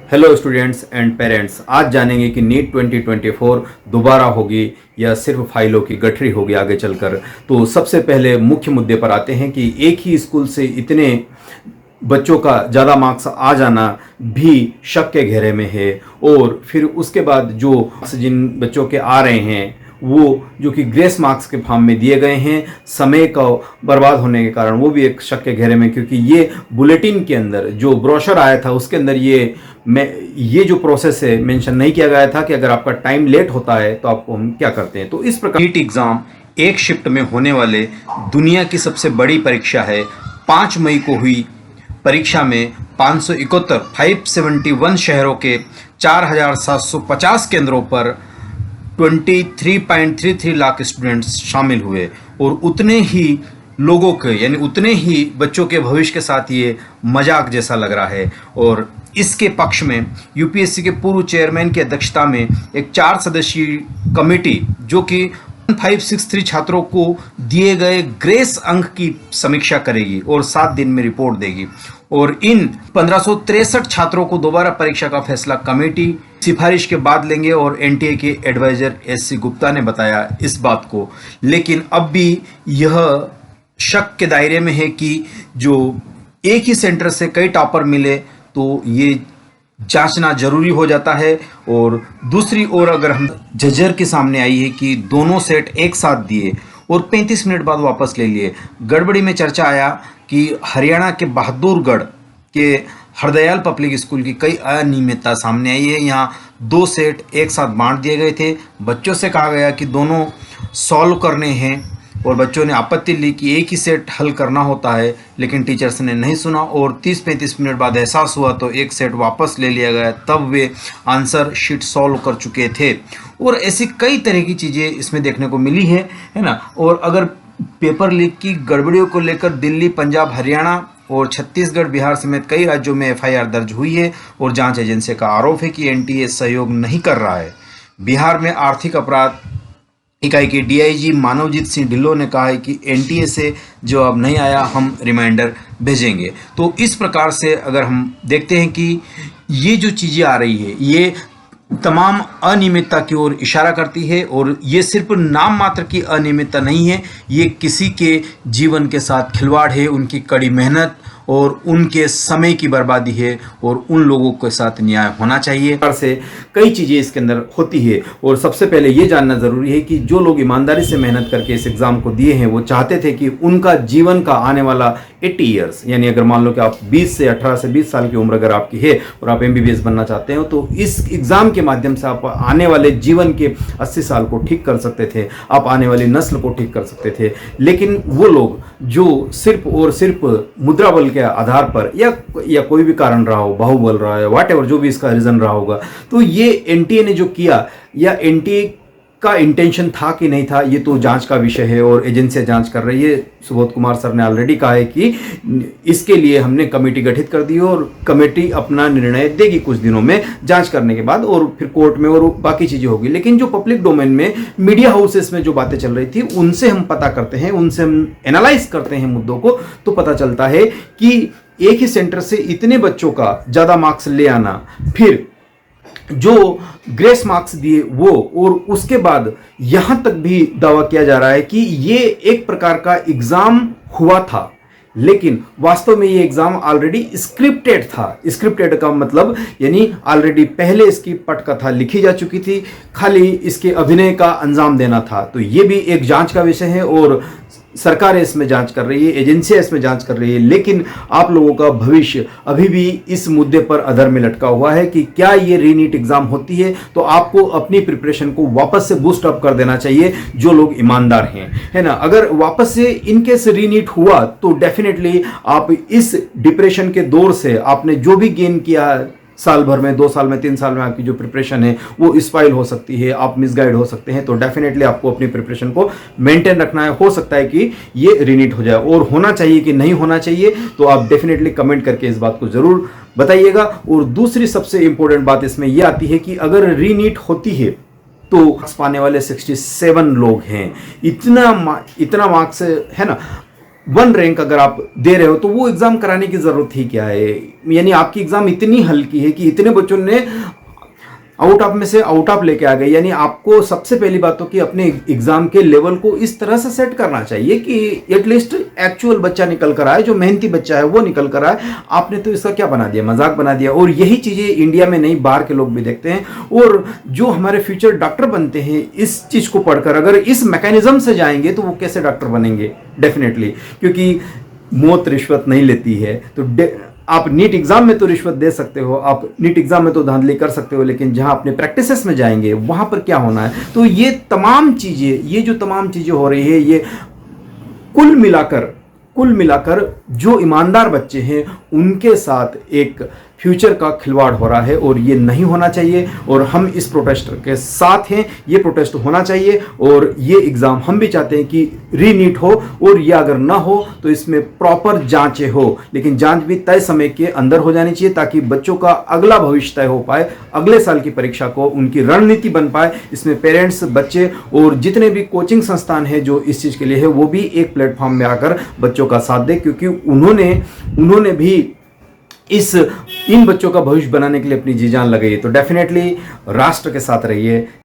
Hello students and parents, आज जानेंगे कि नीट 2024 दोबारा होगी या सिर्फ फाइलों की गठरी होगी आगे चलकर। तो सबसे पहले मुख्य मुद्दे पर आते हैं कि एक ही स्कूल से इतने बच्चों का ज़्यादा मार्क्स आ जाना भी शक के घेरे में है। और फिर उसके बाद जो जिन बच्चों के आ रहे हैं वो जो कि ग्रेस मार्क्स के फॉर्म में दिए गए हैं, समय का बर्बाद होने के कारण वो भी एक शक के घेरे में, क्योंकि ये बुलेटिन के अंदर जो ब्रोशर आया था उसके अंदर ये जो प्रोसेस है मेंशन नहीं किया गया था कि अगर आपका टाइम लेट होता है तो आपको हम क्या करते हैं। तो इस प्रकार नीट एग्ज़ाम एक शिफ्ट में होने वाले दुनिया की सबसे बड़ी परीक्षा है। 5 मई को हुई परीक्षा में 571 शहरों के 4,750 केंद्रों पर 23.33 लाख स्टूडेंट्स शामिल हुए और उतने ही लोगों के यानी उतने ही बच्चों के भविष्य के साथ ये मजाक जैसा लग रहा है। और इसके पक्ष में यूपीएससी के पूर्व चेयरमैन की अध्यक्षता में एक 4 सदस्यीय कमेटी जो कि 1563 छात्रों को दिए गए ग्रेस अंक की समीक्षा करेगी और 7 दिन में रिपोर्ट देगी। और इन 1563 छात्रों को दोबारा परीक्षा का फैसला कमेटी सिफारिश के बाद लेंगे। और एनटीए के एडवाइजर एससी गुप्ता ने बताया इस बात को। लेकिन अब भी यह शक के दायरे में है कि जो एक ही सेंटर से कई टॉपर मिले तो ये जांचना जरूरी हो जाता है। और दूसरी ओर अगर हम झज्जर के सामने आई है कि दोनों सेट एक साथ दिए और 35 मिनट बाद वापस ले लिए। गड़बड़ी में चर्चा आया कि हरियाणा के बहादुरगढ़ के हरदयाल पब्लिक स्कूल की कई अनियमितता सामने आई है। यहाँ 2 सेट एक साथ बांट दिए गए थे। बच्चों से कहा गया कि दोनों सॉल्व करने हैं और बच्चों ने आपत्ति ली कि एक ही सेट हल करना होता है, लेकिन टीचर्स ने नहीं सुना और 30-35 मिनट बाद एहसास हुआ तो एक सेट वापस ले लिया गया। तब वे आंसर शीट सॉल्व कर चुके थे। और ऐसी कई तरह की चीज़ें इसमें देखने को मिली है ना। और अगर पेपर लीक की गड़बड़ियों को लेकर दिल्ली, पंजाब, हरियाणा और छत्तीसगढ़, बिहार समेत कई राज्यों में एफआईआर दर्ज हुई है और जांच एजेंसी का आरोप है कि एनटीए सहयोग नहीं कर रहा है। बिहार में आर्थिक अपराध इकाई के डीआईजी मानवजीत सिंह ढिल्लों ने कहा है कि एनटीए से जवाब नहीं आया, हम रिमाइंडर भेजेंगे। तो इस प्रकार से अगर हम देखते हैं कि ये जो चीज़ें आ रही है ये तमाम अनियमितता की ओर इशारा करती है। और ये सिर्फ नाम मात्र की अनियमितता नहीं है, ये किसी के जीवन के साथ खिलवाड़ है, उनकी कड़ी मेहनत और उनके समय की बर्बादी है और उन लोगों के साथ न्याय होना चाहिए। से कई चीज़ें इसके अंदर होती है। और सबसे पहले ये जानना ज़रूरी है कि जो लोग ईमानदारी से मेहनत करके इस एग्ज़ाम को दिए हैं वो चाहते थे कि उनका जीवन का आने वाला 80 ईयर्स, यानी अगर मान लो कि आप 18 से 20 साल की उम्र अगर आपकी है और आप एमबीबीएस बनना चाहते हो तो इस एग्ज़ाम के माध्यम से आप आने वाले जीवन के 80 साल को ठीक कर सकते थे, आप आने वाली नस्ल को ठीक कर सकते थे। लेकिन वो लोग जो सिर्फ और सिर्फ मुद्रा बल के आधार पर या कोई भी कारण रहा हो, बाहुबल रहा है, वॉट एवर जो भी इसका रीजन रहा होगा, तो ये एनटीए ने जो किया या एनटीए का इंटेंशन था कि नहीं था ये तो जांच का विषय है और एजेंसियां जांच कर रही है। सुबोध कुमार सर ने ऑलरेडी कहा है कि इसके लिए हमने कमेटी गठित कर दी और कमेटी अपना निर्णय देगी कुछ दिनों में जांच करने के बाद, और फिर कोर्ट में और बाकी चीजें होगी। लेकिन जो पब्लिक डोमेन में मीडिया हाउसेस में जो बातें चल रही थी उनसे हम पता करते हैं, उनसे हम एनालाइज करते हैं मुद्दों को, तो पता चलता है कि एक ही सेंटर से इतने बच्चों का ज्यादा मार्क्स ले आना, फिर जो ग्रेस मार्क्स दिए वो, और उसके बाद यहां तक भी दावा किया जा रहा है कि ये एक प्रकार का एग्जाम हुआ था, लेकिन वास्तव में ये एग्जाम ऑलरेडी स्क्रिप्टेड था। स्क्रिप्टेड का मतलब यानी ऑलरेडी पहले इसकी पटकथा लिखी जा चुकी थी, खाली इसके अभिनय का अंजाम देना था। तो ये भी एक जांच का विषय है और सरकार इसमें जांच कर रही है, एजेंसियां इसमें जांच कर रही है। लेकिन आप लोगों का भविष्य अभी भी इस मुद्दे पर अधर में लटका हुआ है कि क्या ये रीनीट एग्जाम होती है, तो आपको अपनी प्रिपरेशन को वापस से बूस्ट अप कर देना चाहिए जो लोग ईमानदार हैं, है ना। अगर वापस से इनकेस रीनीट हुआ तो डेफिनेटली आप इस डिप्रेशन के दौर से आपने जो भी गेन किया साल भर में, 2 साल में, 3 साल में आपकी जो प्रिपरेशन है वो स्पॉइल हो सकती है, आप मिसगाइड हो सकते हैं। तो डेफिनेटली आपको अपनी प्रिपरेशन को मेंटेन रखना है। हो सकता है कि ये रीनीट हो जाए, और होना चाहिए कि नहीं होना चाहिए तो आप डेफिनेटली कमेंट करके इस बात को जरूर बताइएगा। और दूसरी सबसे इंपॉर्टेंट बात इसमें यह आती है कि अगर रीनीट होती है तो पाने वाले 67 लोग हैं, इतना मार्क्स है ना। वन रैंक अगर आप दे रहे हो तो वो एग्ज़ाम कराने की ज़रूरत ही क्या है। यानी आपकी एग्ज़ाम इतनी हल्की है कि इतने बच्चों ने आउट ऑफ में से आउट ऑफ लेके आ गए। यानी आपको सबसे पहली बात तो कि अपने एग्जाम के लेवल को इस तरह से सेट करना चाहिए कि एटलीस्ट एक्चुअल बच्चा निकल कर आए, जो मेहनती बच्चा है वो निकल कर आए। आपने तो इसका क्या बना दिया, मजाक बना दिया। और यही चीज़ें इंडिया में नहीं, बाहर के लोग भी देखते हैं। और जो हमारे फ्यूचर डॉक्टर बनते हैं, इस चीज़ को पढ़कर अगर इस मैकेनिज्म से जाएंगे तो वो कैसे डॉक्टर बनेंगे? डेफिनेटली, क्योंकि मौत रिश्वत नहीं लेती है। तो आप नीट एग्जाम में तो रिश्वत दे सकते हो, आप नीट एग्जाम में तो धांधली कर सकते हो, लेकिन जहां अपने प्रैक्टिसेस में जाएंगे वहां पर क्या होना है? तो ये तमाम चीजें, ये जो तमाम चीजें हो रही है, ये कुल मिलाकर जो ईमानदार बच्चे हैं उनके साथ एक फ्यूचर का खिलवाड़ हो रहा है और ये नहीं होना चाहिए। और हम इस प्रोटेस्ट के साथ हैं, ये प्रोटेस्ट होना चाहिए। और ये एग्ज़ाम हम भी चाहते हैं कि रीनीट हो, और ये अगर ना हो तो इसमें प्रॉपर जांचें हो, लेकिन जांच भी तय समय के अंदर हो जानी चाहिए ताकि बच्चों का अगला भविष्य तय हो पाए, अगले साल की परीक्षा को उनकी रणनीति बन पाए। इसमें पेरेंट्स, बच्चे और जितने भी कोचिंग संस्थान हैं जो इस चीज़ के लिए है, वो भी एक प्लेटफॉर्म में आकर बच्चों का साथ दें, क्योंकि उन्होंने भी इन बच्चों का भविष्य बनाने के लिए अपनी जी जान लगाई है। तो डेफिनेटली राष्ट्र के साथ रहिए।